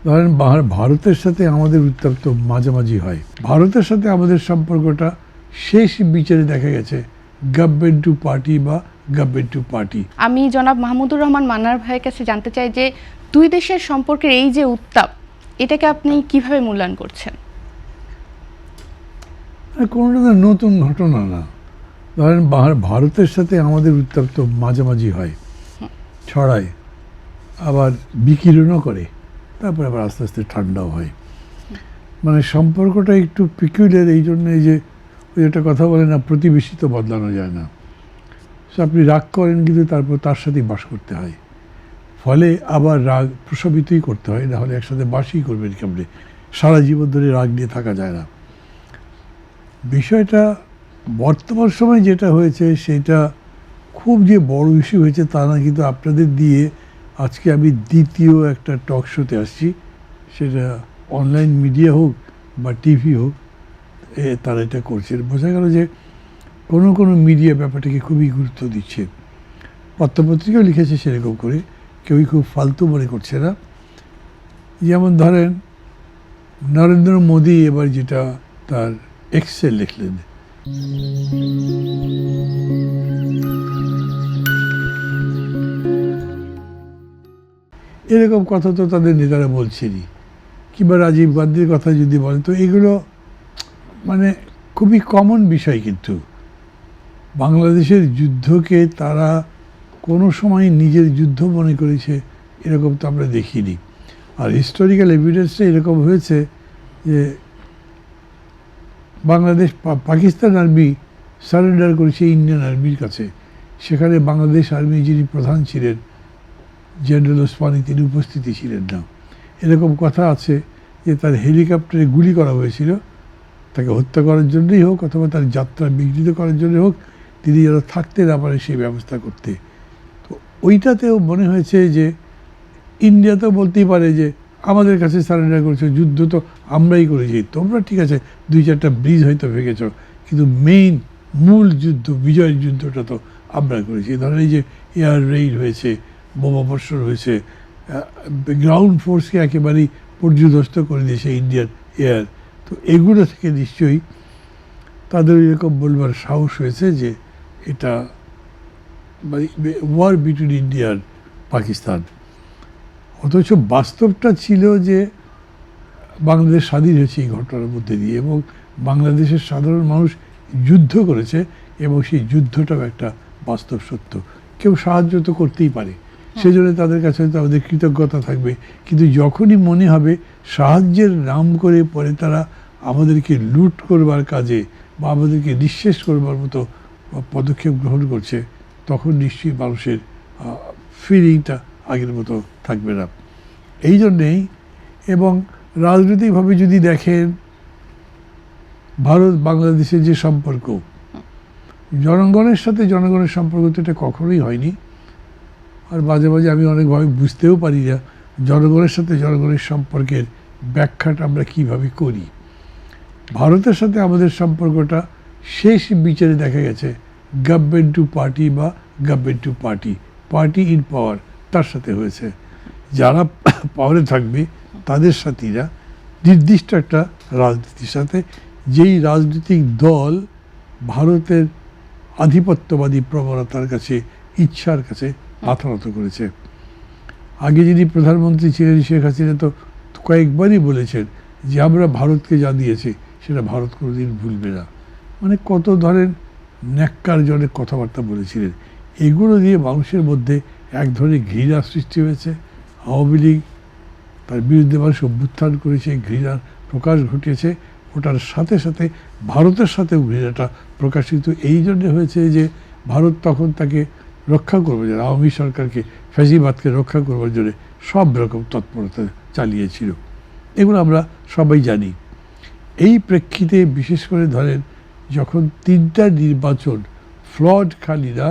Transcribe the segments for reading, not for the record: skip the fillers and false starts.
ধরেন ভারতের সাথে আমাদের উত্তপ্ত মাঝামাঝি হয়। ভারতের সাথে আমাদের সম্পর্কটা শেষ বিচারে দেখা গেছে গভর্নমেন্ট টু পার্টি বা গভর্নমেন্ট টু পার্টি। আমি জনাব মাহমুদুর রহমান মান্নার ভাইয়ের কাছে জানতে চাই যে দুই দেশের সম্পর্কের এই যে উত্তাপ, এটাকে আপনি কিভাবে মূল্যায়ন করছেন? কোনোটা নতুন ঘটনা না। ধরেন ভারতের সাথে আমাদের উত্তপ্ত মাঝামাঝি হয়, ছড়ায়, আবার বিকিরণও করে, তারপরে আবার আস্তে আস্তে ঠান্ডাও হয়। মানে সম্পর্কটা একটু পিকুলিয়ার এই জন্যে যে ওই একটা কথা বলে না, প্রতিবেশী তো বদলানো যায় না। সো আপনি রাগ করেন কিন্তু তারপর তার সাথেই বাস করতে হয়, ফলে আবার রাগ প্রশমিতই করতে হয়, নাহলে একসাথে বাসই করবেন কেমনে? সারা জীবন ধরে রাগ নিয়ে থাকা যায় না। বিষয়টা বর্তমান সময় যেটা হয়েছে সেটা খুব যে বড় ইস্যু হয়েছে তা না, কিন্তু আপনাদের দিয়ে আজকে আমি দ্বিতীয় একটা টক শোতে আসছি, সেটা অনলাইন মিডিয়া হোক বা টিভি হোক, তারা এটা করছে। বোঝা গেল যে কোনো মিডিয়া ব্যাপারটাকে খুবই গুরুত্ব দিচ্ছে, পত্রপত্রিকাও লিখেছে সেরকম করে, কেউই খুব ফালতু মনে করছে না। যেমন ধরেন নরেন্দ্র মোদী এবার যেটা তার এক্সে লিখলেন, এরকম কথা তো তাদের নেতারা বলছেনই। কিংবা রাজীব গান্ধীর কথা যদি বলেন, তো এগুলো মানে খুবই কমন বিষয়। কিন্তু বাংলাদেশের যুদ্ধকে তারা কোনো সময় নিজের যুদ্ধ মনে করেছে এরকম তো আমরা দেখিনি। আর হিস্টোরিক্যাল এভিডেন্সটা এরকম হয়েছে যে বাংলাদেশ পাকিস্তান আর্মি সারেন্ডার করেছে ইন্ডিয়ান আর্মির কাছে। সেখানে বাংলাদেশ আর্মি যিনি প্রধান ছিলেন, জেনারেল ওসমানী, তিনি উপস্থিতি ছিলেন না। এরকম কথা আছে যে তার হেলিকপ্টারে গুলি করা হয়েছিল, তাকে হত্যা করার জন্যই হোক অথবা তার যাত্রা বিঘ্নিত করার জন্য হোক, তিনি যেন থাকতে না পারে সেই ব্যবস্থা করতে। তো ওইটাতেও মনে হয়েছে যে ইন্ডিয়া তো বলতেই পারে যে আমাদের কাছে সারেন্ডার করেছে, যুদ্ধ তো আমরাই করেছি, তোমরা ঠিক আছে 2-4টা ব্রিজ হয়তো ভেঙেছ, কিন্তু মূল যুদ্ধ, বিজয়ের যুদ্ধটা তো আমরা করেছি। ধরেন এই যে এয়ার রেইড হয়েছে, বোমাবর্ষণ হয়েছে, গ্রাউন্ড ফোর্সকে একেবারেই পর্যুদস্ত করে দিয়েছে ইন্ডিয়ান এয়ার। তো এগুলো থেকে নিশ্চয়ই তাদের এরকম বলবার সাহস হয়েছে যে এটা ওয়ার বিটুইন ইন্ডিয়া আর পাকিস্তান। অথচ বাস্তবটা ছিল যে বাংলাদেশ স্বাধীন হয়েছে এই ঘটনার মধ্যে দিয়ে, এবং বাংলাদেশের সাধারণ মানুষ যুদ্ধ করেছে, এবং সেই যুদ্ধটাও একটা বাস্তব সত্য। কেউ সাহায্য তো করতেই পারে, সেজন্য তাদের কাছে হয়তো আমাদের কৃতজ্ঞতা থাকবে, কিন্তু যখনই মনে হবে সাহায্যের নাম করে পরে তারা আমাদেরকে লুট করবার কাজে বা আমাদেরকে নিঃশেষ করবার মতো পদক্ষেপ গ্রহণ করছে, তখন নিশ্চয়ই মানুষের ফিলিংটা আগের মতো থাকবে না। এই জন্যেই, এবং রাজনৈতিকভাবে যদি দেখেন ভারত বাংলাদেশের যে সম্পর্ক, জনগণের সাথে জনগণের সম্পর্ক তো এটা কখনোই হয়নি। আর মাঝে মাঝে আমি অনেকভাবে বুঝতেও পারি না জনগণের সাথে জনগণের সম্পর্কের ব্যাখ্যাটা আমরা কীভাবে করি। ভারতের সাথে আমাদের সম্পর্কটা শেষ বিচারে দেখা গেছে গভর্নমেন্ট টু পার্টি বা government to party, party in পাওয়ার, তার সাথে হয়েছে। যারা পাওয়ারে থাকবে তাদের সাথীরা নির্দিষ্ট একটা রাজনীতির সাথে, যেই রাজনৈতিক দল ভারতের আধিপত্যবাদী প্রবণতার কাছে, ইচ্ছার কাছে মাথা নত করেছে। আগে যিনি প্রধানমন্ত্রী ছিলেন শেখ হাসিনা তো কয়েকবারই বলেছেন যে আমরা ভারতকে যা দিয়েছি সেটা ভারত কোনোদিন ভুলবে না। মানে কত ধরেন ন্যাক্কার জনের কথাবার্তা বলেছিলেন। এগুলো দিয়ে মানুষের মধ্যে এক ধরনের ঘৃণা সৃষ্টি হয়েছে। আওয়ামী লীগ তার বিরুদ্ধে মানুষ অভ্যুত্থান করেছে, ঘৃণার প্রকাশ ঘটিয়েছে। ওটার সাথে সাথে ভারতের সাথেও ঘৃণাটা প্রকাশিত এই জন্যে হয়েছে যে ভারত তখন তাকে রক্ষা করবে, যারা আওয়ামী সরকারকে, ফ্যাসিবাদকে রক্ষা করবার জন্য সব রকম তৎপরতা চালিয়েছিল। এগুলো আমরা সবাই জানি। এই প্রেক্ষিতে বিশেষ করে ধরেন যখন 3টা নির্বাচন ফ্লড খালি না,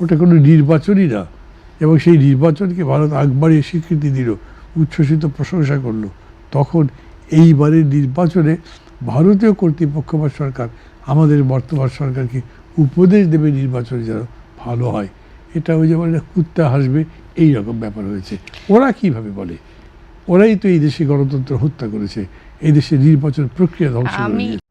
ওটা কোনো নির্বাচনই না, এবং সেই নির্বাচনকে ভারত আগ বাড়িয়ে স্বীকৃতি দিল, উচ্ছ্বসিত প্রশংসা করলো, তখন এইবারের নির্বাচনে ভারতীয় কর্তৃপক্ষ বা সরকার আমাদের বর্তমান সরকারকে উপদেশ দেবে নির্বাচনে যেন ভালো হয়। এটা ওই যে বলে কুত্তা হাসবে, এই রকম ব্যাপার হয়েছে। ওরা কিভাবে বলে ওরাই তো এই দেশে গণতন্ত্র হত্যা করেছে, এই দেশে নির্বাচন প্রক্রিয়া ধ্বংস করে আমি দিয়েছে।